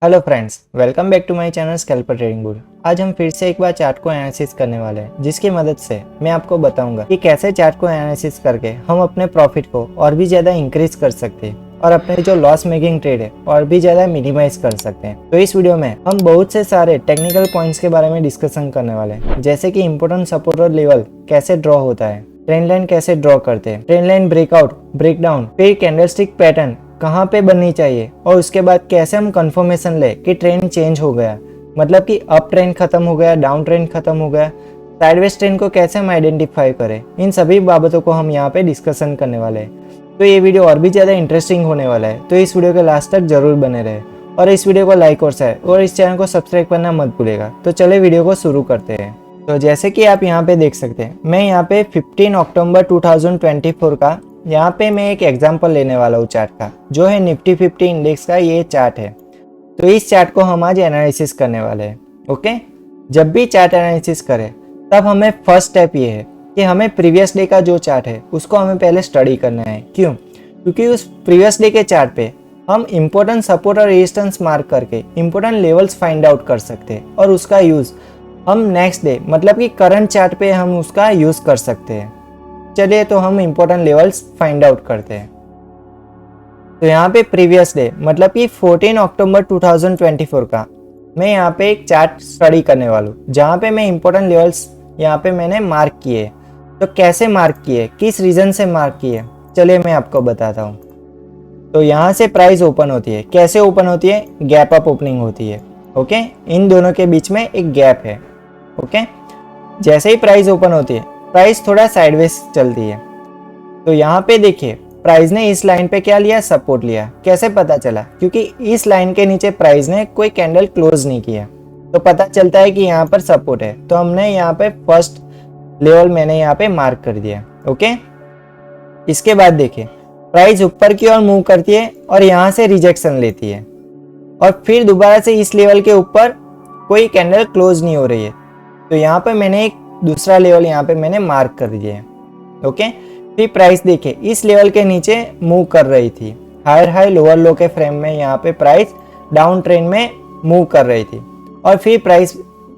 Hello friends, welcome back to my channel scalper trading bull. आज हम फिर से एक बार चार्ट को एनालिसिस करने वाले हैं, जिसकी मदद से मैं आपको बताऊंगा कि कैसे चार्ट को एनालिसिस करके हम अपने प्रॉफिट को और भी ज़्यादा इंक्रीज कर सकते हैं और अपने जो लॉस मेकिंग ट्रेड है और भी ज़्यादा मिनिमाइज कर सकते हैं। तो इस वीडियो में हम बहुत से सारे टेक्निकल पॉइंट्स के बारे में डिस्कशन करने वाले हैं, जैसे कि इंपॉर्टेंट सपोर्ट और लेवल कैसे ड्रॉ होता है, ट्रेंड लाइन कैसे ड्रॉ करते हैं, ट्रेंड लाइन ब्रेकआउट, ब्रेकडाउन, फिर कैंडलस्टिक पैटर्न कहाँ पे बननी चाहिए और उसके बाद कैसे हम कंफर्मेशन ले कि ट्रेंड चेंज हो गया, मतलब कि अप ट्रेंड खत्म हो गया, डाउन ट्रेंड खत्म हो गया, साइडवेज ट्रेंड को कैसे हम आइडेंटिफाई करें। इन सभी बाबतों को हम यहाँ पे डिस्कशन करने वाले हैं। तो ये वीडियो और भी ज़्यादा इंटरेस्टिंग होने वाला है, तो इस वीडियो के लास्ट तक जरूर बने रहे और इस वीडियो को लाइक और शेयर और इस चैनल को सब्सक्राइब करना मत भूलेगा। तो चले वीडियो को शुरू करते हैं। तो जैसे कि आप यहाँ पे देख सकते हैं, मैं यहाँ पे 15 अक्टूबर 2024 का यहाँ पे मैं एक एग्जांपल लेने वाला हूँ चार्ट का, जो है निफ्टी 50 इंडेक्स का ये चार्ट है। तो इस चार्ट को हम आज एनालिसिस करने वाले हैं। ओके, जब भी चार्ट एनालिसिस करें तब हमें फर्स्ट स्टेप ये है कि हमें प्रीवियस डे का जो चार्ट है उसको हमें पहले स्टडी करना है। क्यों? क्योंकि उस प्रीवियस डे के चार्ट पे हम इंपॉर्टेंट सपोर्ट और रेजिस्टेंस मार्क करके इंपॉर्टेंट लेवल्स फाइंड आउट कर सकते हैं और उसका यूज हम नेक्स्ट डे मतलब कि करंट चार्ट पे हम उसका यूज कर सकते हैं। चलिए तो हम इंपॉर्टेंट लेवल्स फाइंड आउट करते हैं। तो यहाँ पे प्रीवियस डे मतलब कि 14 अक्टूबर 2024 का मैं यहाँ पे एक चार्ट स्टडी करने वाला हूँ, जहाँ पे मैं इंपॉर्टेंट लेवल्स यहाँ पे मैंने मार्क किए। तो कैसे मार्क किए, किस रीजन से मार्क किए, चलिए मैं आपको बताता हूँ। तो यहाँ से प्राइस ओपन होती है, कैसे ओपन होती है, गैप अप ओपनिंग होती है। ओके, इन दोनों के बीच में एक गैप है। ओके, जैसे ही प्राइस ओपन होती है प्राइस थोड़ा साइडवेज चलती है। तो यहाँ पे देखिए प्राइस ने इस लाइन पे क्या लिया, सपोर्ट लिया। कैसे पता चला? क्योंकि इस लाइन के नीचे प्राइस ने कोई कैंडल क्लोज नहीं किया, तो पता चलता है कि यहाँ पर सपोर्ट है। तो हमने यहाँ पे फर्स्ट लेवल मैंने यहाँ पे मार्क कर दिया। ओके, इसके बाद देखिए प्राइस ऊपर की ओर मूव करती है और यहाँ से रिजेक्शन लेती है और फिर दोबारा से इस लेवल के ऊपर कोई कैंडल क्लोज नहीं हो रही है। तो यहाँ पे मैंने एक दूसरा लेवल यहाँ पे मैंने मार्क कर दिया है। ओके, फिर प्राइस देखिए इस लेवल के नीचे मूव कर रही थी, हायर हाई लोअर लो के फ्रेम में यहाँ पे प्राइस डाउन ट्रेंड में मूव कर रही थी। और फिर प्राइस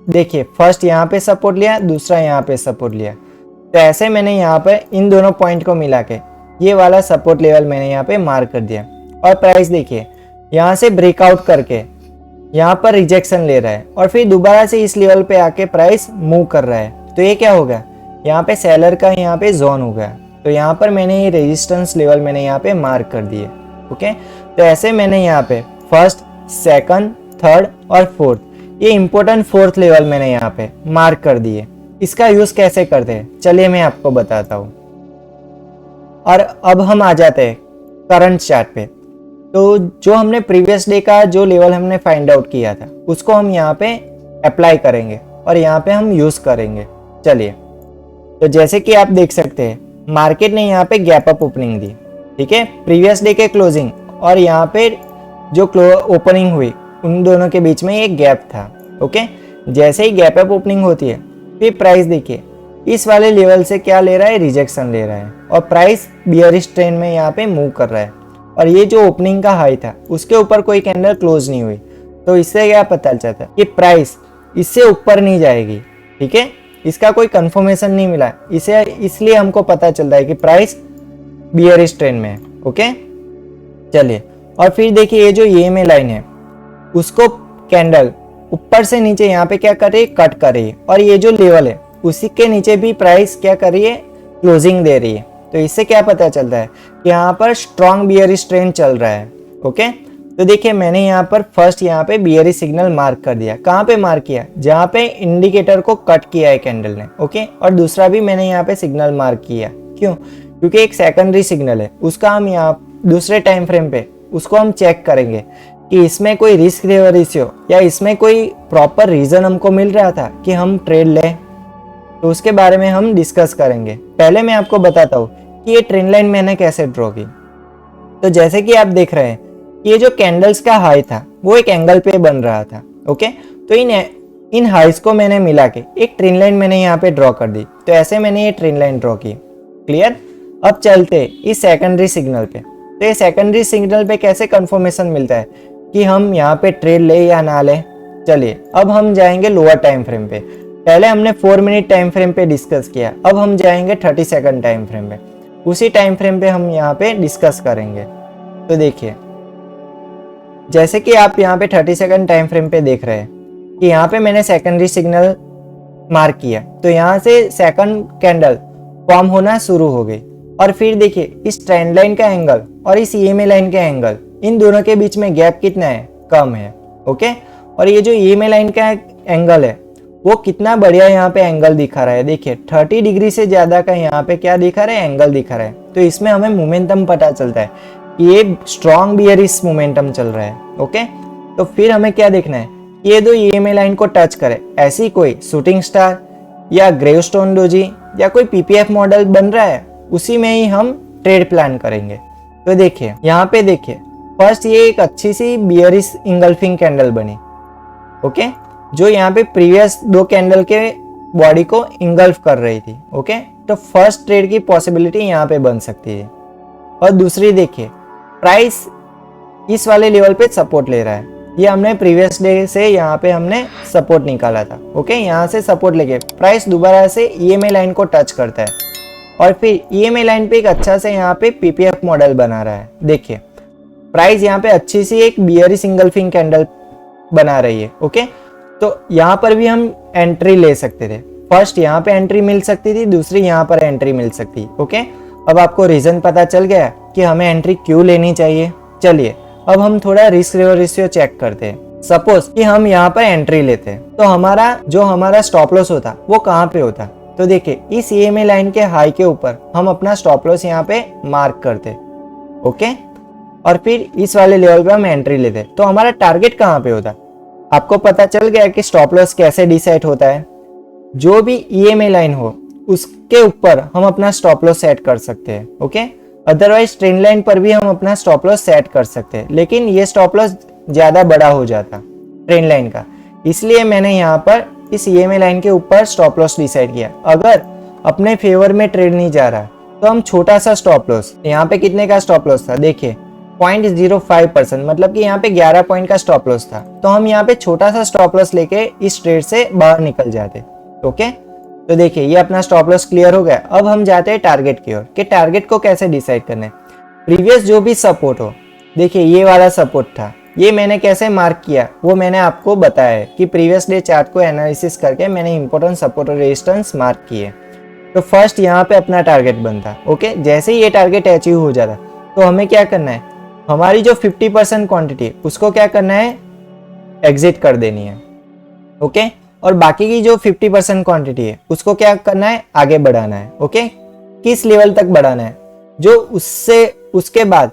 देखिए फर्स्ट यहाँ पे सपोर्ट लिया, दूसरा यहाँ पे सपोर्ट लिया। तो ऐसे मैंने यहाँ पे इन दोनों पॉइंट को मिला के ये वाला सपोर्ट लेवल मैंने यहाँ पे मार्क कर दिया। और प्राइस देखिए यहाँ से ब्रेकआउट करके यहाँ पर रिजेक्शन ले रहा है और फिर दोबारा से इस लेवल पे आके प्राइस मूव कर रहा है। तो ये क्या हो गया, यहाँ पे सेलर का यहाँ पे जोन हो गया। तो यहाँ पर मैंने ये रेजिस्टेंस लेवल मैंने यहाँ पे मार्क कर दिए। ओके, तो ऐसे मैंने यहाँ पे फर्स्ट, सेकंड, थर्ड और फोर्थ, ये इंपॉर्टेंट फोर्थ लेवल मैंने यहाँ पे मार्क कर दिए। इसका यूज कैसे करते हैं चलिए मैं आपको बताता हूँ। और अब हम आ जाते हैं करंट चार्ट पे। तो जो हमने प्रीवियस डे का जो लेवल हमने फाइंड आउट किया था उसको हम यहाँ पे अप्लाई करेंगे और यहाँ पे हम यूज करेंगे। चलिए, तो जैसे कि आप देख सकते हैं मार्केट ने यहाँ पे गैप अप ओपनिंग दी, ठीक है, प्रीवियस डे के क्लोजिंग और यहाँ पे जो ओपनिंग हुई उन दोनों के बीच में एक गैप था। ओके, जैसे ही गैप अप ओपनिंग होती है फिर प्राइस देखिए इस वाले लेवल से क्या ले रहा है, रिजेक्शन ले रहा है और प्राइस बियरिश ट्रेंड में यहाँ पे मूव कर रहा है। और ये जो ओपनिंग का हाई था उसके ऊपर कोई कैंडल क्लोज नहीं हुई, तो इससे क्या पता चलता है कि प्राइस इससे ऊपर नहीं जाएगी। ठीक है, इसका कोई कंफर्मेशन नहीं मिला, इसे इसलिए हमको पता चलता है कि प्राइस बियरिश ट्रेंड में है। ओके, चलिए, और फिर देखिए ये जो EMA लाइन है उसको कैंडल ऊपर से नीचे यहाँ पे क्या कर रही है, कट कर रही है और ये जो लेवल है उसी के नीचे भी प्राइस क्या कर रही है, क्लोजिंग दे रही है। तो इससे क्या पता चलता है कि यहाँ पर स्ट्रॉन्ग बियरिश ट्रेंड चल रहा है। ओके, तो देखिए मैंने यहाँ पर फर्स्ट यहाँ पे बियरिश सिग्नल मार्क कर दिया। कहाँ पे मार्क किया, जहाँ पे इंडिकेटर को कट किया है कैंडल ने। ओके, और दूसरा भी मैंने यहाँ पे सिग्नल मार्क किया। क्यों? क्योंकि एक सेकेंडरी सिग्नल है, उसका हम यहाँ दूसरे टाइम फ्रेम पे उसको हम चेक करेंगे कि इसमें कोई रिस्क रेशियो या इसमें कोई प्रॉपर रीजन हमको मिल रहा था कि हम ट्रेड लें, तो उसके बारे में हम डिस्कस करेंगे। पहले मैं आपको बताता हूँ कि ये ट्रेंड लाइन मैंने कैसे ड्रॉ की। तो जैसे कि आप देख रहे हैं ये जो कैंडल्स का हाई था वो एक एंगल पे बन रहा था। ओके, तो इन हाइज को मैंने मिला के एक ट्रेंड लाइन मैंने यहाँ पे ड्रॉ कर दी। तो ऐसे मैंने ये ट्रेंड लाइन ड्रॉ की। क्लियर? अब चलते इस सेकेंडरी सिग्नल पे। तो ये सेकेंडरी सिग्नल पे कैसे कंफर्मेशन मिलता है, कि हम यहाँ पे ट्रेड ले या ना ले। चलिए अब हम जाएंगे लोअर टाइम फ्रेम पे। पहले हमने 4 मिनट टाइम फ्रेम पे डिस्कस किया, अब हम जाएंगे 30 सेकंड टाइम फ्रेम पे। उसी टाइम फ्रेम पे हम यहाँ पे डिस्कस करेंगे। तो देखिए जैसे कि आप यहाँ पे 30 सेकंड टाइम फ्रेम पे देख रहे हैं कि यहाँ पे मैंने सेकेंडरी सिग्नल मार्क किया, तो यहाँ से सेकंड कैंडल फॉर्म होना शुरू हो गई। और फिर देखिए इस ट्रेंड लाइन का एंगल और इस ईएमए लाइन का एंगल, इन दोनों के बीच में गैप कितना है, कम है। ओके, और ये जो ईएमए लाइन का एंगल है वो कितना बढ़िया यहाँ पे एंगल दिखा रहा है। देखिए 30 डिग्री से ज्यादा का यहाँ पे क्या दिखा रहा है, एंगल दिखा रहा है। तो इसमें हमें मोमेंटम पता चलता है कि ये स्ट्रॉन्ग बियरिश मोमेंटम चल रहा है। ओके, तो फिर हमें क्या देखना है, ये दो ईएमए लाइन को टच करे, ऐसी कोई शूटिंग स्टार या ग्रेवस्टोन डोजी या कोई पीपीएफ मॉडल बन रहा है, उसी में ही हम ट्रेड प्लान करेंगे। तो देखिए यहाँ पे देखिए फर्स्ट ये एक अच्छी सी बियरिश इंगल्फिंग कैंडल बनी। ओके, जो यहाँ पे प्रीवियस दो कैंडल के बॉडी को इंगल्फ कर रही थी। ओके, तो फर्स्ट ट्रेड की पॉसिबिलिटी यहाँ पे बन सकती है। और दूसरी देखिए प्राइस इस वाले लेवल पे सपोर्ट ले रहा है, ये हमने प्रीवियस डे से यहाँ पे हमने सपोर्ट निकाला था। ओके, यहाँ से सपोर्ट लेके प्राइस दोबारा से ईएमए लाइन को टच करता है और फिर ईएमए लाइन पे एक अच्छा से यहाँ पे पीपीएफ मॉडल बना रहा है। देखिए प्राइस यहाँ पे अच्छी सी एक बियरिश इंगल्फिंग कैंडल बना रही है। ओके, तो यहाँ पर भी हम एंट्री ले सकते थे। फर्स्ट यहाँ पे एंट्री मिल सकती थी, दूसरी यहाँ पर एंट्री मिल सकती। ओके, अब आपको रीजन पता चल गया कि हमें एंट्री क्यों लेनी चाहिए। चलिए अब हम थोड़ा रिस्क रिवॉर्ड रेशियो चेक करते हैं। सपोज कि हम यहाँ पर एंट्री लेते हैं तो हमारा स्टॉप लॉस होता वो कहाँ पे होता। तो देखिए इस ईएमए लाइन के हाई के ऊपर हम अपना स्टॉप लॉस यहाँ पे मार्क करते। ओके, और फिर इस वाले लेवल पे हम एंट्री लेते, तो हमारा टारगेट कहाँ पे होता। आपको पता चल गया कि स्टॉप लॉस कैसे डिसाइड होता है। जो भी ईएमए लाइन हो उसके ऊपर हम अपना स्टॉप लॉस सेट कर सकते हैं। ओके, अदरवाइज ट्रेंड लाइन पर भी हम अपना स्टॉप लॉस सेट कर सकते हैं, लेकिन ये स्टॉप लॉस ज्यादा बड़ा हो जाता ट्रेंड लाइन का, इसलिए मैंने यहाँ पर इस ईएमए लाइन के ऊपर स्टॉप लॉस डिसाइड किया। अगर अपने फेवर में ट्रेड नहीं जा रहा तो हम छोटा सा स्टॉप लॉस, यहाँ पे कितने का स्टॉप लॉस था, देखिए 0.05%, मतलब कि यहाँ पे 11 पॉइंट का स्टॉप लॉस था, तो हम यहाँ पे छोटा सा स्टॉप लॉस लेके इस ट्रेड से बाहर निकल जाते। ओके, तो देखिए ये अपना स्टॉप लॉस क्लियर हो गया। अब हम जाते हैं टारगेट की ओर कि टारगेट को कैसे डिसाइड करना है। प्रीवियस जो भी सपोर्ट हो, देखिए ये वाला सपोर्ट था, ये मैंने कैसे मार्क किया वो मैंने आपको बताया है कि प्रीवियस डे चार्ट को एनालिसिस करके मैंने इंपॉर्टेंट सपोर्ट और रेजिस्टेंस मार्क किए। तो फर्स्ट यहाँ पे अपना टारगेट बनता। ओके, जैसे ही ये टारगेट अचीव हो जाता तो हमें क्या करना है, हमारी जो 50% क्वांटिटी है उसको क्या करना है, एग्जिट कर देनी है। ओके, और बाकी की जो 50% क्वांटिटी है उसको क्या करना है, आगे बढ़ाना है। ओके, किस लेवल तक बढ़ाना है, जो उसके बाद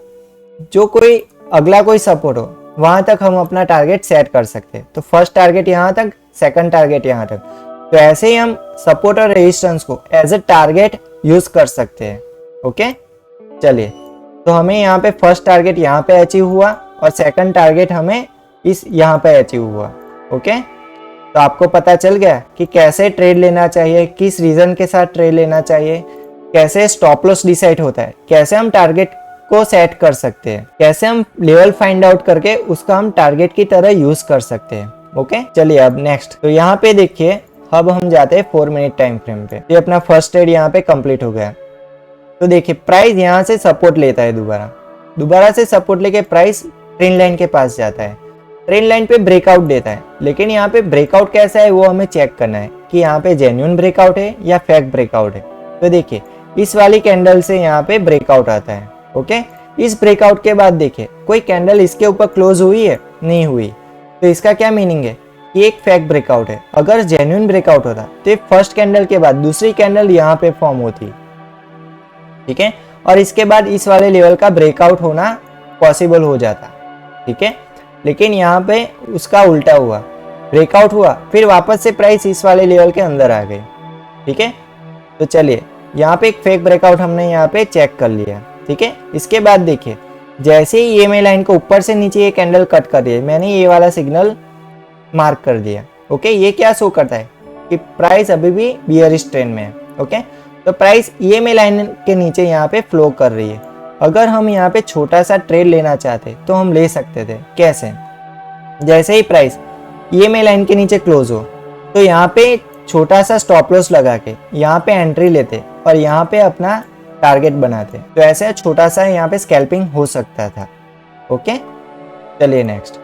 जो कोई अगला कोई सपोर्ट हो वहां तक हम अपना टारगेट सेट कर सकते हैं। तो फर्स्ट टारगेट यहाँ तक, सेकंड टारगेट यहाँ तक। तो ऐसे ही हम सपोर्ट और रेजिस्टेंस को एज ए टारगेट यूज कर सकते हैं। ओके, चलिए तो हमें यहाँ पे फर्स्ट टारगेट यहाँ पे अचीव हुआ और सेकंड टारगेट हमें इस यहाँ पे अचीव हुआ। ओके, तो आपको पता चल गया कि कैसे ट्रेड लेना चाहिए, किस रीजन के साथ ट्रेड लेना चाहिए, कैसे स्टॉप लॉस डिसाइड होता है, कैसे हम टारगेट को सेट कर सकते हैं, कैसे हम लेवल फाइंड आउट करके उसका हम टारगेट की तरह यूज कर सकते हैं। ओके, चलिए अब नेक्स्ट, तो यहाँ पे देखिए अब हम जाते हैं 4 मिनट टाइम फ्रेम पे। ये अपना फर्स्ट ट्रेड यहाँ पे कंप्लीट हो गया। तो देखिए प्राइस यहाँ से सपोर्ट लेता है, दोबारा से सपोर्ट लेके प्राइस ट्रेंड लाइन के पास जाता है, ट्रेंड लाइन पे ब्रेकआउट देता है। लेकिन यहाँ पे ब्रेकआउट कैसा है वो हमें चेक करना है कि यहाँ पे जेन्युइन ब्रेकआउट है या फेक ब्रेकआउट है। तो देखिए इस वाली कैंडल से यहाँ पे ब्रेकआउट आता है। ओके, इस ब्रेकआउट के बाद देखिए कोई कैंडल इसके ऊपर क्लोज हुई है, नहीं हुई, तो इसका क्या मीनिंग है कि एक फेक ब्रेकआउट है। अगर जेन्युइन ब्रेकआउट होता तो फर्स्ट कैंडल के बाद दूसरी कैंडल यहाँ पे फॉर्म होती, ठीक है, और इसके बाद इस वाले लेवल का ब्रेकआउट होना पॉसिबल हो जाता। ठीक है, लेकिन यहाँ पे उसका उल्टा हुआ, ब्रेकआउट हुआ फिर वापस से प्राइस इस वाले लेवल के अंदर आ गई। ठीक है, तो चलिए यहाँ पे एक फेक ब्रेकआउट हमने यहाँ पे चेक कर लिया। ठीक है, इसके बाद देखिए जैसे ही ईएमए लाइन को ऊपर से नीचे ये कैंडल कट कर दिया, मैंने ये वाला सिग्नल मार्क कर दिया। ओके, ये क्या शो करता है कि प्राइस अभी भी बियरिश ट्रेंड में है। ओके, तो प्राइस ईएमए लाइन के नीचे यहाँ पे फ्लो कर रही है। अगर हम यहाँ पे छोटा सा ट्रेड लेना चाहते तो हम ले सकते थे। कैसे, जैसे ही प्राइस EMA लाइन के नीचे क्लोज हो तो यहाँ पे छोटा सा स्टॉप लॉस लगा के यहाँ पे एंट्री लेते और यहाँ पे अपना टारगेट बनाते। तो ऐसे छोटा सा यहाँ पे स्कैल्पिंग हो सकता था। ओके, चलिए नेक्स्ट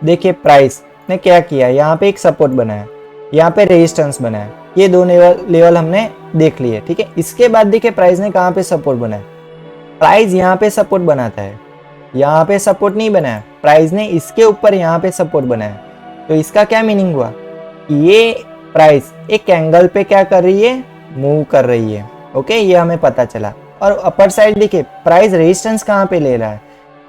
देखिए प्राइस ने क्या किया। यहाँ पे एक सपोर्ट बनाया, यहाँ पे रेजिस्टेंस बनाया, ये दो लेवल हमने देख लिए। ठीक है, इसके बाद देखिए प्राइस ने कहाँ पे सपोर्ट बनाया। प्राइस यहाँ पे सपोर्ट बनाता है, यहाँ पे सपोर्ट नहीं बनाया, प्राइस ने इसके ऊपर यहाँ पे सपोर्ट बनाया। तो इसका क्या मीनिंग हुआ, ये प्राइस एक एंगल पे क्या कर रही है, मूव कर रही है। ओके, ये हमें पता चला। और अपर साइड देखिए प्राइस रेजिस्टेंस कहाँ पे ले रहा है,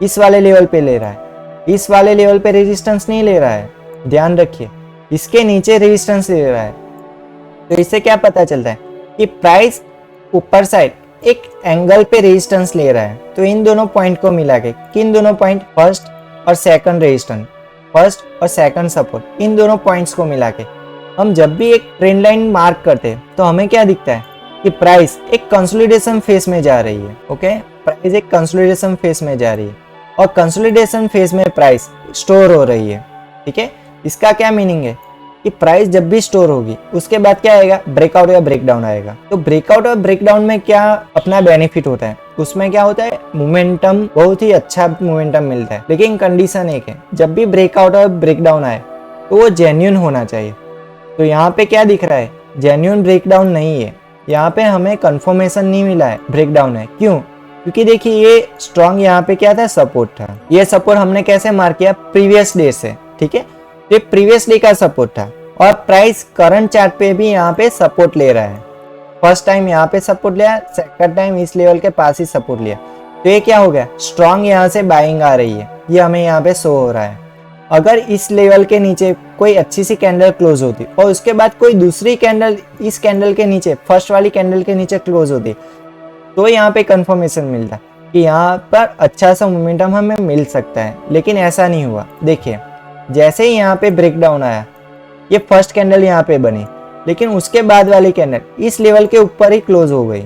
इस वाले लेवल पे ले रहा है, इस वाले लेवल पे रेजिस्टेंस नहीं ले रहा है, ध्यान रखिए, इसके नीचे रेजिस्टेंस ले रहा है। तो इससे क्या पता चलता है कि प्राइस ऊपर साइड एक एंगल पे रेजिस्टेंस ले रहा है। तो इन दोनों पॉइंट को मिला के, किन दोनों पॉइंट, फर्स्ट और सेकंड रेजिस्टेंस, फर्स्ट और सेकंड सपोर्ट, इन दोनों पॉइंट्स को मिला के हम जब भी एक ट्रेंड लाइन मार्क करते हैं तो हमें क्या दिखता है कि प्राइस एक कंसोलिडेशन फेज में जा रही है। ओके, प्राइस एक कंसोलिडेशन फेज में जा रही है और कंसोलिडेशन फेज में प्राइस स्टोर हो रही है। ठीक है, इसका क्या मीनिंग है कि प्राइस जब भी स्टोर होगी उसके बाद क्या आएगा, ब्रेकआउट या ब्रेकडाउन आएगा। तो ब्रेकआउट और ब्रेकडाउन में क्या अपना बेनिफिट होता है, उसमें क्या होता है, मोमेंटम, बहुत ही अच्छा मोमेंटम मिलता है। लेकिन कंडीशन एक है, जब भी ब्रेकआउट और ब्रेकडाउन आए तो वो जेन्युइन होना चाहिए। तो यहाँ पे क्या दिख रहा है, जेन्युइन ब्रेकडाउन नहीं है, यहाँ पे हमें कंफर्मेशन नहीं मिला है ब्रेकडाउन है। क्यों, क्योंकि देखिए ये स्ट्रॉन्ग यहाँ पे क्या था, सपोर्ट था। ये सपोर्ट हमने कैसे मार्क किया, प्रीवियस डे से। ठीक है, ये प्रीवियस डे का सपोर्ट था और प्राइस करंट चार्ट पे भी यहाँ पे सपोर्ट ले रहा है। फर्स्ट टाइम यहाँ पे सपोर्ट लिया, सेकंड टाइम इस लेवल के पास ही सपोर्ट लिया। तो ये क्या हो गया, स्ट्रॉन्ग यहाँ से बाइंग आ रही है, ये हमें यहाँ पे शो हो रहा है। अगर इस लेवल के नीचे कोई अच्छी सी कैंडल क्लोज होती और उसके बाद कोई दूसरी कैंडल इस कैंडल के नीचे, फर्स्ट वाली कैंडल के नीचे क्लोज होती, तो यहाँ पे कंफर्मेशन मिलता कि यहाँ पर अच्छा सा मोमेंटम हमें मिल सकता है। लेकिन ऐसा नहीं हुआ। देखिए जैसे ही यहाँ पे ब्रेकडाउन आया, ये फर्स्ट कैंडल यहाँ पे बनी, लेकिन उसके बाद वाली कैंडल इस लेवल के ऊपर ही क्लोज हो गई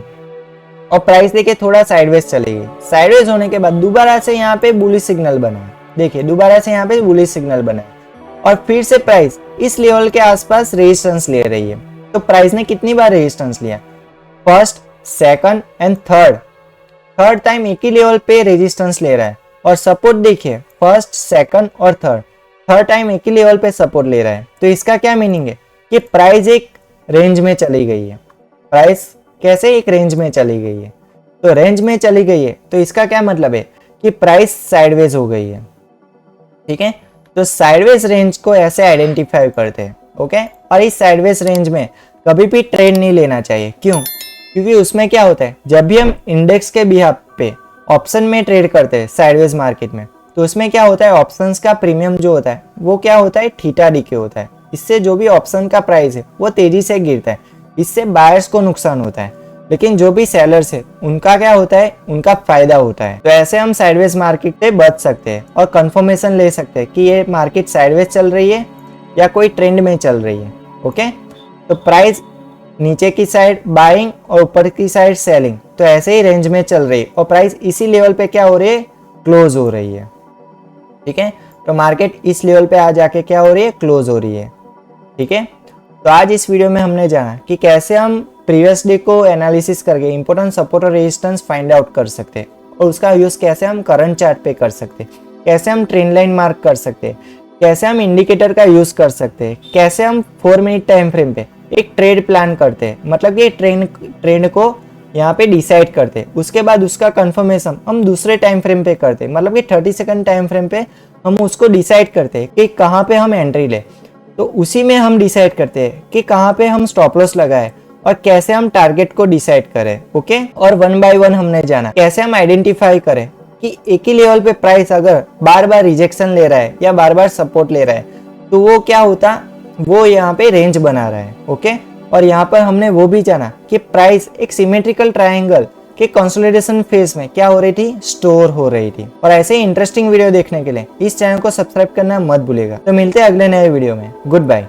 और प्राइस देखिए थोड़ा साइडवेज चली गई। साइडवेज होने के बाद दोबारा से यहाँ पे बुलिश सिग्नल बना, देखिए दोबारा से यहाँ पे बुलिश सिग्नल बना और फिर से प्राइस इस लेवल के आसपास रेजिस्टेंस ले रही है। तो प्राइस ने कितनी बार रेजिस्टेंस लिया, first, second and third time एक ही लेवल पे रेजिस्टेंस ले रहा है। और सपोर्ट देखिए, फर्स्ट, सेकंड और थर्ड टाइम एक ही लेवल पे सपोर्ट ले रहा है। तो इसका क्या मीनिंग है कि प्राइस एक रेंज में चली गई है। प्राइस कैसे एक रेंज में चली गई है, तो रेंज में चली गई है, तो इसका क्या मतलब है कि प्राइस साइडवेज हो गई है। ठीक है, तो साइडवेज रेंज को ऐसे आइडेंटिफाई करते हैं। ओके, और इस साइडवेज रेंज में कभी भी ट्रेड नहीं लेना चाहिए। क्यों, क्योंकि उसमें क्या होता है, जब भी हम इंडेक्स के बिहाफ पे ऑप्शन में ट्रेड करते हैं साइडवेज मार्केट में, तो उसमें क्या होता है, ऑप्शंस का प्रीमियम जो होता है वो क्या होता है, थीटा डीके होता है। इससे जो भी ऑप्शन का प्राइस है वो तेजी से गिरता है, इससे बायर्स को नुकसान होता है, लेकिन जो भी सेलर्स है उनका क्या होता है, उनका फायदा होता है। तो ऐसे हम साइडवेज मार्केट से बच सकते हैं और कंफर्मेशन ले सकते हैं कि ये मार्केट साइडवेज चल रही है या कोई ट्रेंड में चल रही है। ओके, तो प्राइस नीचे की साइड बाइंग और ऊपर की साइड सेलिंग, तो ऐसे ही रेंज में चल रही है और प्राइस इसी लेवल पे क्या हो रही है, क्लोज हो रही है। ठीक है, तो मार्केट इस लेवल पे आ जाके क्या हो रही है, क्लोज हो रही है। ठीक है, तो आज इस वीडियो में हमने जाना कि कैसे हम प्रीवियस डे को एनालिसिस करके इंपॉर्टेंट सपोर्ट और रेजिस्टेंस फाइंड आउट कर सकते हैं और उसका यूज कैसे हम करंट चार्ट पे कर सकते हैं, कैसे हम ट्रेंड लाइन मार्क कर सकते हैं, कैसे हम इंडिकेटर का यूज कर सकते हैं, कैसे हम 4 मिनट टाइम फ्रेम पे एक ट्रेड प्लान करते हैं, मतलब कि ट्रेंड को यहाँ पे डिसाइड करते हैं। उसके बाद उसका कंफर्मेशन हम दूसरे टाइम फ्रेम पे करते हैं, मतलब कि 30 सेकंड टाइम फ्रेम पे हम उसको डिसाइड करते हैं कि कहाँ पे हम एंट्री ले। तो उसी में हम डिसाइड करते हैं कि कहाँ पे हम स्टॉप लॉस लगाए और कैसे हम टारगेट को डिसाइड करें। ओके, और 1 बाय 1 हमने जाना कैसे हम आइडेंटिफाई करें कि एक ही लेवल पे प्राइस अगर बार बार रिजेक्शन ले रहा है या बार बार सपोर्ट ले रहा है तो वो क्या होता, वो यहाँ पे रेंज बना रहा है। ओके, और यहाँ पर हमने वो भी जाना कि प्राइस एक सिमेट्रिकल ट्रायंगल के कंसोलिडेशन फेज में क्या हो रही थी, स्टोर हो रही थी। और ऐसे ही इंटरेस्टिंग वीडियो देखने के लिए इस चैनल को सब्सक्राइब करना मत भूलिएगा। तो मिलते हैं अगले नए वीडियो में। Good bye.